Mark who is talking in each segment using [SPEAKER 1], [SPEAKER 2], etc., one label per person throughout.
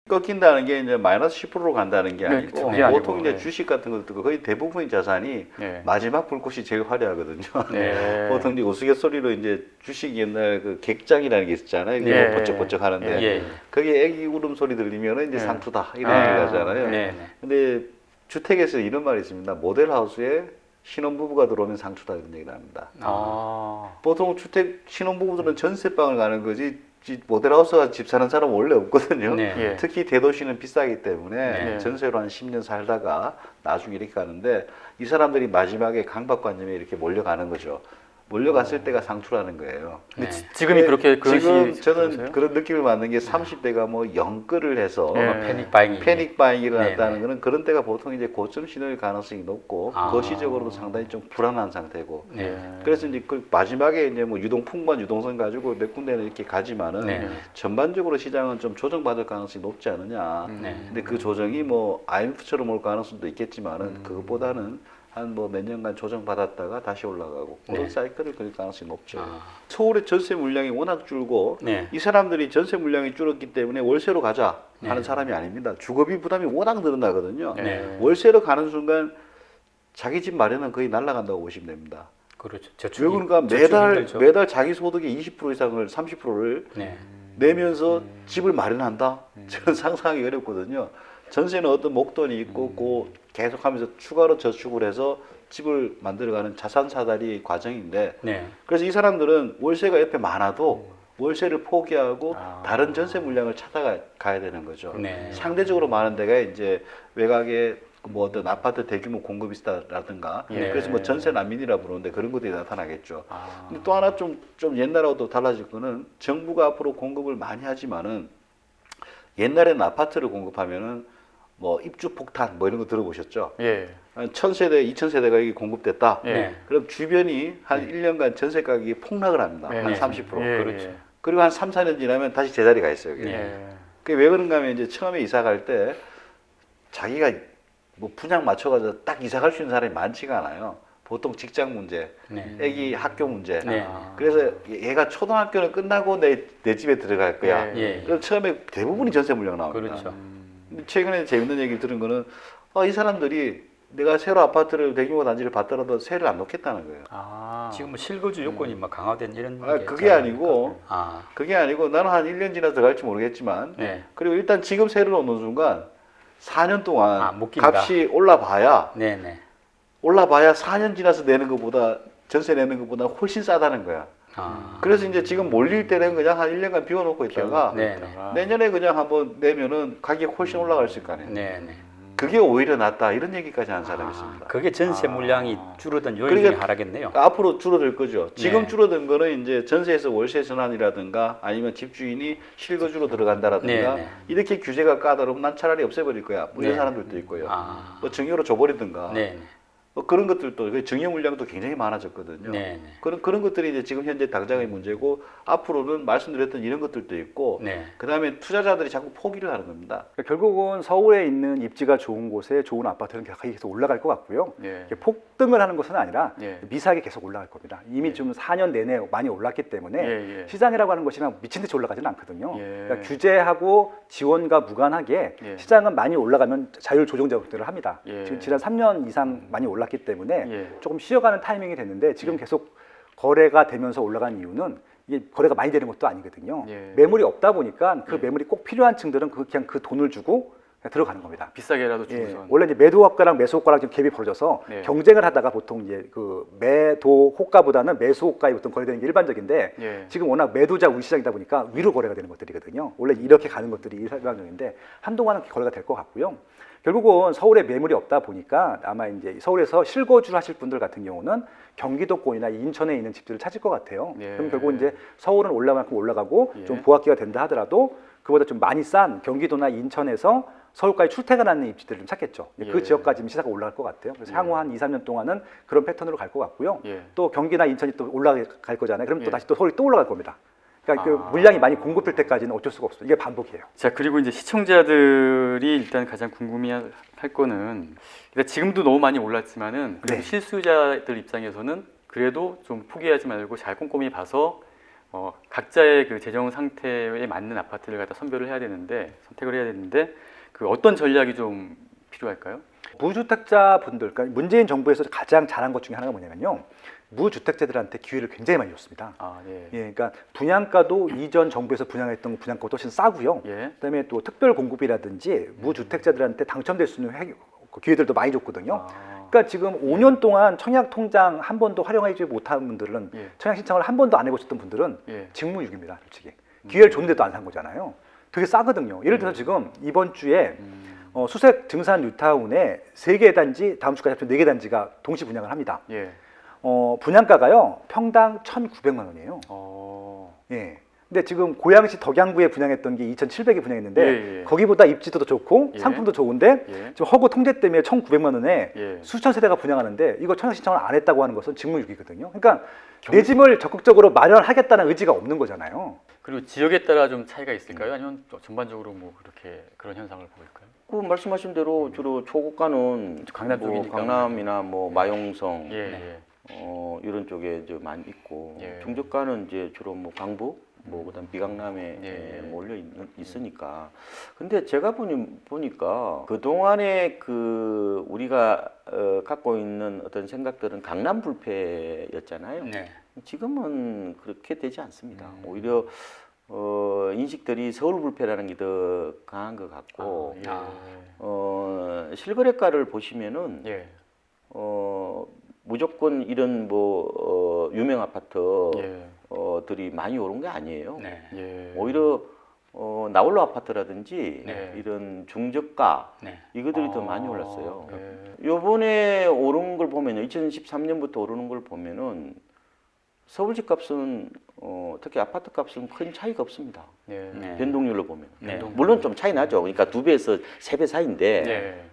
[SPEAKER 1] 꺾인다는 게 이제 마이너스 10%로 간다는 게 아니고
[SPEAKER 2] 그쵸. 그게 아니고,
[SPEAKER 1] 보통 이제
[SPEAKER 2] 네.
[SPEAKER 1] 주식 같은 것도 거의 대부분의 자산이
[SPEAKER 2] 네.
[SPEAKER 1] 마지막 불꽃이 제일 화려하거든요.
[SPEAKER 2] 네.
[SPEAKER 1] 보통 이제 우스갯소리로 이제 주식 옛날 그 객장이라는 게 있었잖아요. 이게
[SPEAKER 2] 예.
[SPEAKER 1] 뭐 번쩍번쩍 하는데
[SPEAKER 2] 예.
[SPEAKER 1] 거기에 애기 울음소리 들리면 이제
[SPEAKER 2] 예.
[SPEAKER 1] 상투다 이런
[SPEAKER 2] 아,
[SPEAKER 1] 얘기를 하잖아요.
[SPEAKER 2] 네.
[SPEAKER 1] 근데 주택에서 이런 말이 있습니다. 모델하우스에 신혼부부가 들어오면 상투다 이런 얘기를 합니다.
[SPEAKER 2] 아.
[SPEAKER 1] 보통 주택 신혼부부들은 전세방을 가는 거지 모델하우스가 집 사는 사람은 원래 없거든요.
[SPEAKER 2] 네.
[SPEAKER 3] 예.
[SPEAKER 1] 특히 대도시는 비싸기 때문에
[SPEAKER 2] 네.
[SPEAKER 1] 전세로 한 10년 살다가 나중에 이렇게 가는데 이 사람들이 마지막에 강박관념에 이렇게 몰려가는 거죠. 몰려갔을 때가 상투라는 거예요.
[SPEAKER 2] 네.
[SPEAKER 3] 지금이 그렇게 그런
[SPEAKER 1] 지금
[SPEAKER 3] 시기
[SPEAKER 1] 저는
[SPEAKER 3] 그러세요?
[SPEAKER 1] 그런 느낌을 받는 게 30대가 뭐 영끌을 해서
[SPEAKER 3] 예.
[SPEAKER 2] 패닉 바잉이.
[SPEAKER 1] 패닉 바잉이 일어났다는
[SPEAKER 2] 네네.
[SPEAKER 1] 거는 그런 때가 보통 이제 고점 신호일 가능성이 높고
[SPEAKER 2] 아.
[SPEAKER 1] 거시적으로도 상당히 좀 불안한 상태고
[SPEAKER 2] 네.
[SPEAKER 1] 그래서 이제 그 마지막에 이제 뭐 유동풍만 유동성 가지고 몇 군데는 이렇게 가지만은
[SPEAKER 2] 네.
[SPEAKER 1] 전반적으로 시장은 좀 조정받을 가능성이 높지 않느냐.
[SPEAKER 2] 네.
[SPEAKER 1] 근데 그 조정이 뭐 IMF처럼 올 가능성도 있겠지만은 그것보다는 한 뭐 몇 년간 조정받았다가 다시 올라가고 그런
[SPEAKER 2] 네.
[SPEAKER 1] 사이클을 그릴 가능성이 높죠.
[SPEAKER 2] 아.
[SPEAKER 1] 서울의 전세 물량이 워낙 줄고
[SPEAKER 2] 네.
[SPEAKER 1] 이 사람들이 전세 물량이 줄었기 때문에 월세로 가자 하는
[SPEAKER 2] 네.
[SPEAKER 1] 사람이 아닙니다. 주거비 부담이 워낙 늘어나거든요.
[SPEAKER 2] 네.
[SPEAKER 1] 월세로 가는 순간 자기 집 마련은 거의 날아간다고 보시면 됩니다.
[SPEAKER 2] 그렇죠.
[SPEAKER 1] 왜 그러니까 매달 자기 소득의 20% 이상을 30%를
[SPEAKER 2] 네.
[SPEAKER 1] 내면서 집을 마련한다? 저는 상상하기 어렵거든요. 전세는 어떤 목돈이 있고 그 계속하면서 추가로 저축을 해서 집을 만들어가는 자산 사다리 과정인데
[SPEAKER 2] 네.
[SPEAKER 1] 그래서 이 사람들은 월세가 옆에 많아도 월세를 포기하고
[SPEAKER 3] 아.
[SPEAKER 1] 다른 전세 물량을 찾아가야 되는 거죠.
[SPEAKER 2] 네.
[SPEAKER 1] 상대적으로 많은 데가 이제 외곽에 뭐 어떤 아파트 대규모 공급이 있다라든가
[SPEAKER 3] 예.
[SPEAKER 1] 그래서 뭐 전세 난민이라 부르는데 그런 것들이 나타나겠죠.
[SPEAKER 3] 아.
[SPEAKER 1] 근데 또 하나 좀 옛날하고 또 달라질 거는 정부가 앞으로 공급을 많이 하지만은 옛날에는 아파트를 공급하면은 뭐 입주 폭탄 뭐 이런 거 들어보셨죠?
[SPEAKER 3] 예.
[SPEAKER 1] 한 1000세대, 2000세대가 여기 공급됐다.
[SPEAKER 3] 예.
[SPEAKER 2] 네.
[SPEAKER 1] 그럼 주변이 한 1년간 전세 가격이 폭락을 합니다.
[SPEAKER 3] 예.
[SPEAKER 1] 한 30%.
[SPEAKER 3] 예.
[SPEAKER 2] 그렇죠.
[SPEAKER 1] 그리고 한 3, 4년 지나면 다시 제자리가 있어요. 여기.
[SPEAKER 3] 예.
[SPEAKER 1] 그게 왜 그런가 하면 이제 처음에 이사 갈 때 자기가 뭐 분양 맞춰가지고 딱 이사 갈 수 있는 사람이 많지가 않아요. 보통 직장 문제,
[SPEAKER 2] 네.
[SPEAKER 1] 애기 학교 문제.
[SPEAKER 2] 네.
[SPEAKER 1] 그래서 얘가 초등학교를 끝나고 내 집에 들어갈 거야.
[SPEAKER 2] 예.
[SPEAKER 1] 그래서 처음에 대부분이 전세 물량 나옵니다.
[SPEAKER 2] 그렇죠.
[SPEAKER 1] 근데 최근에 재밌는 얘기 들은 거는 이 사람들이 내가 새로 아파트를 대규모 단지를 받더라도 세를 안 놓겠다는 거예요.
[SPEAKER 3] 아.
[SPEAKER 2] 지금 뭐 실거주 요건이 막 강화된 이런 게
[SPEAKER 1] 그게
[SPEAKER 2] 있잖아요.
[SPEAKER 1] 아니고
[SPEAKER 2] 아.
[SPEAKER 1] 그게 아니고 나는 한 1년 지나서 들어갈지 모르겠지만
[SPEAKER 2] 네.
[SPEAKER 1] 그리고 일단 지금 세를 놓는 순간 4년 동안
[SPEAKER 2] 못 낀다.
[SPEAKER 1] 값이 올라봐야
[SPEAKER 2] 네, 네.
[SPEAKER 1] 4년 지나서 내는 것보다 전세 내는 것보다 훨씬 싸다는 거야.
[SPEAKER 2] 아.
[SPEAKER 1] 그래서 이제 지금 몰릴 때는 그냥 한 1년간 비워놓고 있다가
[SPEAKER 2] 네, 네.
[SPEAKER 1] 내년에 그냥 한번 내면은 가격이 훨씬 올라갈 수 있을 거 아니에요.
[SPEAKER 2] 네, 네.
[SPEAKER 1] 그게 오히려 낫다 이런 얘기까지 한 사람이 있습니다.
[SPEAKER 2] 그게 전세 물량이 줄어든 요인
[SPEAKER 1] 그러니까
[SPEAKER 2] 중에 하나겠네요.
[SPEAKER 1] 앞으로 줄어들 거죠. 지금
[SPEAKER 2] 네.
[SPEAKER 1] 줄어든 거는 이제 전세에서 월세 전환이라든가 아니면 집주인이 실거주로 들어간다라든가
[SPEAKER 2] 네, 네.
[SPEAKER 1] 이렇게 규제가 까다로우면 난 차라리 없애버릴 거야. 뭐 이런
[SPEAKER 2] 네.
[SPEAKER 1] 사람들도 있고요.
[SPEAKER 2] 아.
[SPEAKER 1] 뭐 증여로 줘버리든가
[SPEAKER 2] 네, 네.
[SPEAKER 1] 뭐 그런 것들도 그 증여 물량도 굉장히 많아졌거든요.
[SPEAKER 2] 네, 네.
[SPEAKER 1] 그런 것들이 이제 지금 현재 당장의 문제고 앞으로는 말씀드렸던 이런 것들도 있고
[SPEAKER 2] 네.
[SPEAKER 1] 그다음에 투자자들이 자꾸 포기를 하는 겁니다.
[SPEAKER 4] 그러니까 결국은 서울에 있는 입지가 좋은 곳에 좋은 아파트는 계속 올라갈 것 같고요.
[SPEAKER 3] 예.
[SPEAKER 4] 이게 폭등을 하는 것은 아니라
[SPEAKER 3] 예.
[SPEAKER 4] 미세하게 계속 올라갈 겁니다. 이미 좀 4년 내내 많이 올랐기 때문에
[SPEAKER 3] 예, 예.
[SPEAKER 4] 시장이라고 하는 것이 미친 듯이 올라가지는 않거든요.
[SPEAKER 3] 예.
[SPEAKER 4] 그러니까 규제하고 지원과 무관하게
[SPEAKER 3] 예.
[SPEAKER 4] 시장은 많이 올라가면 자율 조정 작업들을 합니다.
[SPEAKER 3] 예.
[SPEAKER 4] 지금 지난 3년 이상 많이 올랐기 때문에
[SPEAKER 3] 예.
[SPEAKER 4] 조금 쉬어가는 타이밍이 됐는데 지금 계속 거래가 되면서 올라간 이유는 이게 거래가 많이 되는 것도 아니거든요.
[SPEAKER 3] 예.
[SPEAKER 4] 매물이 없다 보니까 그
[SPEAKER 3] 예.
[SPEAKER 4] 매물이 꼭 필요한 층들은 그냥 그 돈을 주고 그냥 들어가는 겁니다.
[SPEAKER 3] 비싸게라도
[SPEAKER 4] 예,
[SPEAKER 3] 주고선.
[SPEAKER 4] 원래 이제 매도 호가랑 매수 호가랑 지금 갭이 벌어져서
[SPEAKER 3] 네.
[SPEAKER 4] 경쟁을 하다가 보통 이제 그 매도 호가보다는 매수 호가에 보통 거래되는 게 일반적인데
[SPEAKER 3] 예.
[SPEAKER 4] 지금 워낙 매도자 우위 시장이다 보니까 위로 거래가 되는 것들이거든요. 원래 이렇게 가는 것들이 일반적인데 한동안은 거래가 될 것 같고요. 결국은 서울에 매물이 없다 보니까 아마 이제 서울에서 실거주를 하실 분들 같은 경우는 경기도권이나 인천에 있는 집들을 찾을 것 같아요.
[SPEAKER 3] 예.
[SPEAKER 4] 그럼 결국 이제 서울은 올라만큼 올라가고
[SPEAKER 3] 예.
[SPEAKER 4] 좀 부합기가 된다 하더라도 그보다 좀 많이 싼 경기도나 인천에서 서울까지 출퇴근하는 입지들을 좀 찾겠죠.
[SPEAKER 3] 예.
[SPEAKER 4] 그 지역까지 시세가 올라갈 것 같아요. 그래서 향후 한 2, 3년 동안은 그런 패턴으로 갈 것 같고요.
[SPEAKER 3] 예.
[SPEAKER 4] 또 경기나 인천이 또 올라갈 거잖아요. 그럼
[SPEAKER 3] 예.
[SPEAKER 4] 또 다시 또 서울이 또 올라갈 겁니다. 그러니까 그
[SPEAKER 3] 아.
[SPEAKER 4] 물량이 많이 공급될 때까지는 어쩔 수가 없어요. 이게 반복이에요.
[SPEAKER 3] 자, 그리고 이제 시청자들이 일단 가장 궁금해할 거는 일단 지금도 너무 많이 올랐지만은 그래도
[SPEAKER 4] 네.
[SPEAKER 3] 실수요자들 입장에서는 그래도 좀 포기하지 말고 잘 꼼꼼히 봐서 각자의 그 재정 상태에 맞는 아파트를 갖다 선별을 해야 되는데 선택을 해야 되는데 그 어떤 전략이 좀 필요할까요?
[SPEAKER 4] 무주택자 분들, 그러니까 문재인 정부에서 가장 잘한 것 중에 하나가 뭐냐면요, 무주택자들한테 기회를 굉장히 많이 줬습니다.
[SPEAKER 3] 아, 예.
[SPEAKER 4] 예, 그러니까 분양가도 이전 정부에서 분양했던 분양가보다 훨씬 싸고요.
[SPEAKER 3] 예.
[SPEAKER 4] 그다음에 또 특별 공급이라든지 무주택자들한테 당첨될 수 있는 기회들도 많이 줬거든요.
[SPEAKER 3] 아,
[SPEAKER 4] 그러니까 지금 5년 동안 청약 통장 한 번도 활용하지 못한 분들은,
[SPEAKER 3] 예.
[SPEAKER 4] 청약 신청을 한 번도 안 해보셨던 분들은
[SPEAKER 3] 예.
[SPEAKER 4] 직무유기입니다, 솔직히. 기회를 줬는데도 안 산 거잖아요. 되게 싸거든요. 예를 들어서 지금 이번 주에 수색 증산 뉴타운에 3개 단지, 다음 주까지 합쳐 4개 단지가 동시 분양을 합니다.
[SPEAKER 3] 예.
[SPEAKER 4] 분양가가요 평당 1,900만 원이에요. 예. 근데 지금 고양시 덕양구에 분양했던 게 2,700에 분양했는데
[SPEAKER 3] 예, 예.
[SPEAKER 4] 거기보다 입지도도 좋고
[SPEAKER 3] 예.
[SPEAKER 4] 상품도 좋은데
[SPEAKER 3] 예.
[SPEAKER 4] 지금 허구 통제 때문에 1,900만 원에
[SPEAKER 3] 예.
[SPEAKER 4] 수천 세대가 분양하는데 이거 청약 신청을 안 했다고 하는 것은 직무유기거든요. 그러니까 내 집을 적극적으로 마련하겠다는 의지가 없는 거잖아요.
[SPEAKER 3] 그리고 지역에 따라 좀 차이가 있을까요? 아니면 또 전반적으로 뭐 그렇게 그런 현상을 보일까요?
[SPEAKER 5] 그 말씀하신 대로 주로 초고가는
[SPEAKER 3] 강남
[SPEAKER 5] 뭐
[SPEAKER 3] 쪽이니까.
[SPEAKER 5] 강남이나 뭐 마용성
[SPEAKER 3] 예.
[SPEAKER 5] 이런 쪽에 이제 많이 있고
[SPEAKER 3] 예.
[SPEAKER 5] 중저가는 이제 주로 뭐 강북 뭐 그다음 비강남에
[SPEAKER 3] 예.
[SPEAKER 5] 몰려 있으니까. 근데 제가 보니까 그 동안에 그 우리가 갖고 있는 어떤 생각들은 강남 불패였잖아요.
[SPEAKER 2] 네.
[SPEAKER 5] 지금은 그렇게 되지 않습니다. 오히려 인식들이 서울 불패라는 게 더 강한 것 같고 실거래가를 보시면은
[SPEAKER 3] 예.
[SPEAKER 5] 무조건 이런 뭐 유명 아파트
[SPEAKER 3] 예.
[SPEAKER 5] 들이 많이 오른 게 아니에요.
[SPEAKER 2] 네.
[SPEAKER 3] 예.
[SPEAKER 5] 오히려 나홀로 아파트라든지
[SPEAKER 3] 네.
[SPEAKER 5] 이런 중저가
[SPEAKER 2] 네.
[SPEAKER 5] 이것들이 더 많이 올랐어요.
[SPEAKER 3] 예.
[SPEAKER 5] 요번에 오른 걸 보면요, 2013년부터 오르는 걸 보면은 서울 집값은 특히 아파트 값은 큰 차이가 없습니다.
[SPEAKER 3] 예.
[SPEAKER 2] 네.
[SPEAKER 5] 변동률로 보면.
[SPEAKER 2] 네.
[SPEAKER 5] 물론 좀 차이 나죠. 그러니까 2배에서 3배 사이인데
[SPEAKER 3] 예.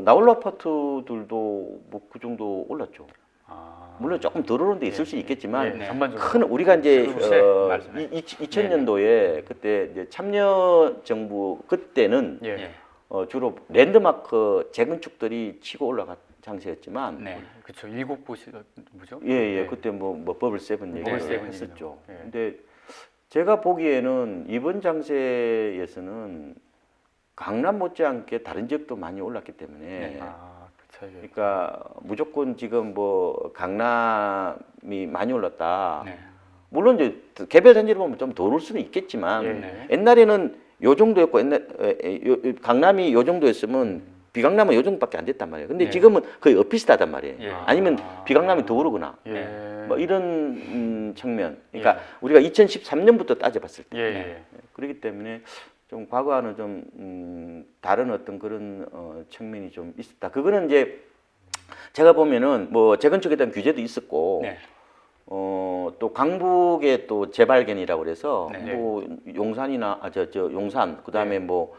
[SPEAKER 5] 나홀로 아파트들도 뭐 그 정도 올랐죠.
[SPEAKER 3] 아.
[SPEAKER 5] 물론 조금 덜 오른 데 있을 수
[SPEAKER 3] 예.
[SPEAKER 5] 있겠지만
[SPEAKER 3] 예. 전반적으로
[SPEAKER 5] 큰 우리가 이제
[SPEAKER 2] 말씀해
[SPEAKER 5] 2000년도에 그때 이제 참여 정부 그때는
[SPEAKER 3] 예.
[SPEAKER 2] 예.
[SPEAKER 5] 주로 랜드마크 재건축들이 치고 올라간 장세였지만
[SPEAKER 2] 네.
[SPEAKER 3] 그렇죠. 일곱 곳이 뭐죠?
[SPEAKER 5] 예,
[SPEAKER 3] 네.
[SPEAKER 5] 그때 뭐 버블 세븐 얘기를
[SPEAKER 3] 버블 세븐
[SPEAKER 5] 했었죠.
[SPEAKER 3] 예.
[SPEAKER 5] 근데 제가 보기에는 이번 장세에서는 강남 못지않게 다른 지역도 많이 올랐기 때문에
[SPEAKER 3] 그 차이가.
[SPEAKER 5] 그러니까 무조건 지금 뭐 강남이 많이 올랐다.
[SPEAKER 2] 네.
[SPEAKER 5] 물론 이제 개별 단지를 보면 좀 더 오를 수는 있겠지만
[SPEAKER 3] 네.
[SPEAKER 5] 옛날에는 요 정도였고 강남이 요 정도였으면 비강남은 요 정도밖에 안 됐단 말이에요. 근데
[SPEAKER 2] 네.
[SPEAKER 5] 지금은 거의 엇비슷하단 말이에요.
[SPEAKER 2] 예.
[SPEAKER 5] 아니면 비강남이 더 오르거나
[SPEAKER 3] 예.
[SPEAKER 5] 뭐 이런 측면. 그러니까 우리가 2013년부터 따져봤을 때
[SPEAKER 3] 예.
[SPEAKER 5] 그렇기 때문에 좀 과거와는 좀 다른 어떤 그런 측면이 좀 있었다. 그거는 이제 제가 보면은 뭐 재건축에 대한 규제도 있었고
[SPEAKER 2] 네.
[SPEAKER 5] 또 강북의 또 재발견이라고 그래서
[SPEAKER 2] 네.
[SPEAKER 5] 뭐 용산이나 저 용산 그다음에
[SPEAKER 3] 네.
[SPEAKER 5] 뭐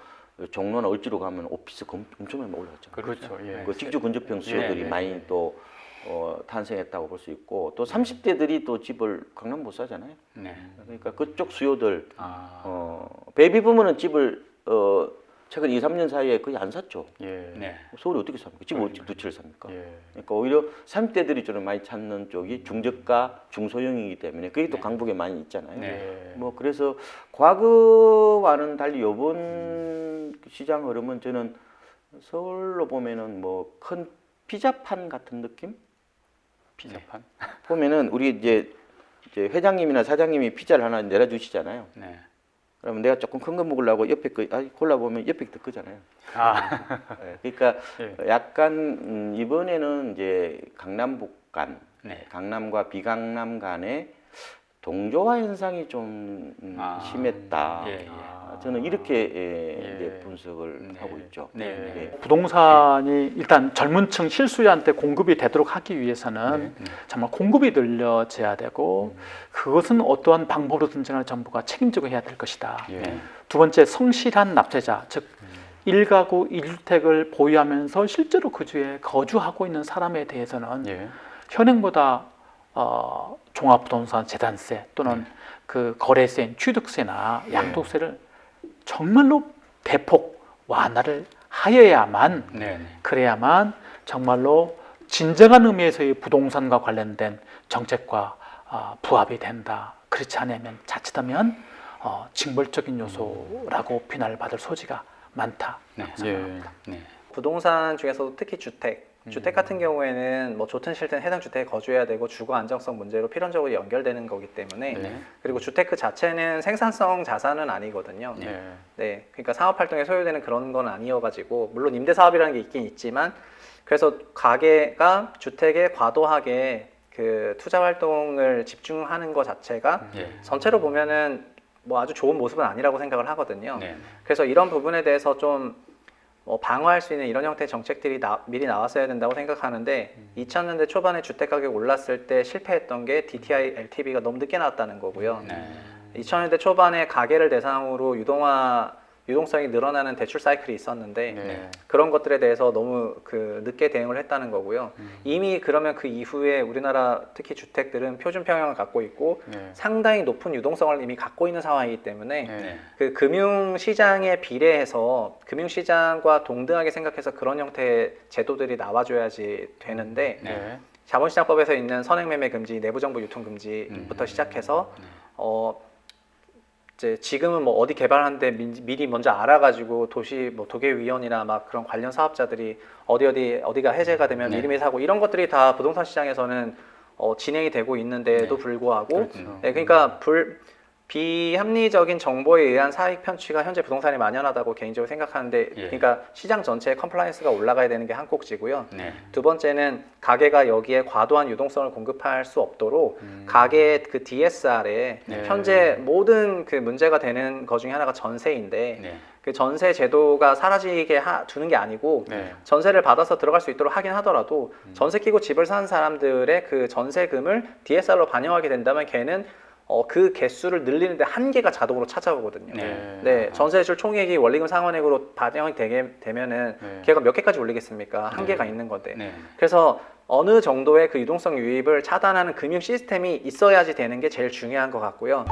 [SPEAKER 5] 종로나 얼지로 가면 오피스 엄청 많이 올라갔죠.
[SPEAKER 3] 그렇죠. 예.
[SPEAKER 5] 그 직주 근접형 수요들이
[SPEAKER 2] 네.
[SPEAKER 5] 많이 또 탄생했다고 볼 수 있고 또 30대들이 또 집을 강남 못 사잖아요.
[SPEAKER 2] 네.
[SPEAKER 5] 그러니까 그쪽 수요들
[SPEAKER 2] 아.
[SPEAKER 5] 베이비부모는 집을 최근 2, 3년 사이에 거의 안 샀죠.
[SPEAKER 3] 예.
[SPEAKER 2] 네.
[SPEAKER 5] 서울에 어떻게 삽니까? 지금 어떻게 두 채를 삽니까?
[SPEAKER 3] 예.
[SPEAKER 5] 그러니까 오히려 30대들이 좀 많이 찾는 쪽이 중저가, 중소형이기 때문에 그게 또
[SPEAKER 2] 네.
[SPEAKER 5] 강북에 많이 있잖아요.
[SPEAKER 2] 네.
[SPEAKER 5] 뭐 그래서 과거와는 달리 이번 시장 흐름은 저는 서울로 보면은 뭐 큰 피자판 같은 느낌?
[SPEAKER 3] 피자판.
[SPEAKER 5] 보면은 우리 이제 회장님이나 사장님이 피자를 하나 내려주시잖아요.
[SPEAKER 2] 네.
[SPEAKER 5] 그러면 내가 조금 큰 거 먹으려고 옆에 거 골라보면 옆에 더 크잖아요.
[SPEAKER 3] 아.
[SPEAKER 5] 그러니까
[SPEAKER 3] 예.
[SPEAKER 5] 약간 이번에는 이제 강남북 간,
[SPEAKER 2] 네.
[SPEAKER 5] 강남과 비강남 간의 동조화 현상이 좀 심했다.
[SPEAKER 2] 예, 예.
[SPEAKER 5] 저는 이렇게
[SPEAKER 3] 예.
[SPEAKER 5] 이제 분석을
[SPEAKER 2] 네.
[SPEAKER 5] 하고 있죠.
[SPEAKER 2] 네.
[SPEAKER 3] 예.
[SPEAKER 2] 네.
[SPEAKER 6] 부동산이 일단 젊은층 실수요한테 공급이 되도록 하기 위해서는
[SPEAKER 2] 네.
[SPEAKER 6] 정말 공급이 늘려져야 되고 그것은 어떠한 방법으로든지 간에 정부가 책임지고 해야 될 것이다.
[SPEAKER 3] 예.
[SPEAKER 6] 두 번째, 성실한 납세자, 즉 1가구 1주택을 보유하면서 실제로 그 주에 거주하고 있는 사람에 대해서는
[SPEAKER 3] 예.
[SPEAKER 6] 현행보다 종합부동산 재산세 또는 그 거래세인 취득세나 양도세를 정말로 대폭 완화를 하여야만
[SPEAKER 2] 네.
[SPEAKER 6] 그래야만 정말로 진정한 의미에서의 부동산과 관련된 정책과 부합이 된다. 그렇지 않으면 자칫하면 징벌적인 요소라고 비난을 받을 소지가 많다.
[SPEAKER 2] 네.
[SPEAKER 3] 예.
[SPEAKER 2] 네.
[SPEAKER 7] 부동산 중에서도 특히 주택 같은 경우에는 뭐 좋든 싫든 해당 주택에 거주해야 되고 주거 안정성 문제로 필연적으로 연결되는 거기 때문에
[SPEAKER 3] 네.
[SPEAKER 7] 그리고 주택 그 자체는 생산성 자산은 아니거든요.
[SPEAKER 3] 네.
[SPEAKER 7] 네, 그러니까 상업 활동에 소요되는 그런 건 아니어가지고 물론 임대 사업이라는 게 있긴 있지만 그래서 가게가 주택에 과도하게 그 투자 활동을 집중하는 것 자체가
[SPEAKER 2] 예.
[SPEAKER 7] 전체로 보면은 뭐 아주 좋은 모습은 아니라고 생각을 하거든요.
[SPEAKER 2] 네.
[SPEAKER 7] 그래서 이런 부분에 대해서 좀 방어할 수 있는 이런 형태의 정책들이 미리 나왔어야 된다고 생각하는데 2000년대 초반에 주택 가격 올랐을 때 실패했던 게 DTI LTV가 너무 늦게 나왔다는 거고요.
[SPEAKER 2] 네.
[SPEAKER 7] 2000년대 초반에 가계를 대상으로 유동성이 늘어나는 대출 사이클이 있었는데
[SPEAKER 3] 네.
[SPEAKER 7] 그런 것들에 대해서 너무 그 늦게 대응을 했다는 거고요. 이미 그러면 그 이후에 우리나라 특히 주택들은 표준 평형을 갖고 있고
[SPEAKER 3] 네.
[SPEAKER 7] 상당히 높은 유동성을 이미 갖고 있는 상황이기 때문에
[SPEAKER 3] 네.
[SPEAKER 7] 그 금융시장에 비례해서 금융시장과 동등하게 생각해서 그런 형태의 제도들이 나와줘야지 되는데
[SPEAKER 3] 네.
[SPEAKER 7] 자본시장법에서 있는 선행매매 금지, 내부정보 유통 금지부터 시작해서 이제 지금은 뭐 어디 개발하는데 미리 먼저 알아가지고 도시 뭐 도계위원이나 막 그런 관련 사업자들이 어디가 해제가 되면
[SPEAKER 2] 네.
[SPEAKER 7] 미리미리 사고 이런 것들이 다 부동산 시장에서는 진행이 되고 있는데도 불구하고
[SPEAKER 3] 그렇죠.
[SPEAKER 7] 네, 그러니까 비합리적인 정보에 의한 사익 편취가 현재 부동산에 만연하다고 개인적으로 생각하는데
[SPEAKER 2] 예.
[SPEAKER 7] 그러니까 시장 전체의 컴플라이언스가 올라가야 되는 게 한 꼭지고요.
[SPEAKER 2] 네.
[SPEAKER 7] 두 번째는 가게가 여기에 과도한 유동성을 공급할 수 없도록 가게의 그 DSR에
[SPEAKER 3] 네.
[SPEAKER 7] 현재 모든 그 문제가 되는 것 중에 하나가 전세인데
[SPEAKER 2] 네.
[SPEAKER 7] 그 전세 제도가 사라지게 두는 게 아니고
[SPEAKER 3] 네.
[SPEAKER 7] 전세를 받아서 들어갈 수 있도록 하긴 하더라도 전세 끼고 집을 사는 사람들의 그 전세금을 DSR로 반영하게 된다면 걔는 그 개수를 늘리는데 한계가 자동으로 찾아오거든요.
[SPEAKER 2] 네.
[SPEAKER 7] 네, 전세대출 총액이 원리금 상환액으로 반영이 되면은
[SPEAKER 3] 네.
[SPEAKER 7] 걔가 몇 개까지 올리겠습니까? 한계가 있는 건데.
[SPEAKER 2] 네.
[SPEAKER 7] 그래서 어느 정도의 그 유동성 유입을 차단하는 금융 시스템이 있어야지 되는 게 제일 중요한 것 같고요.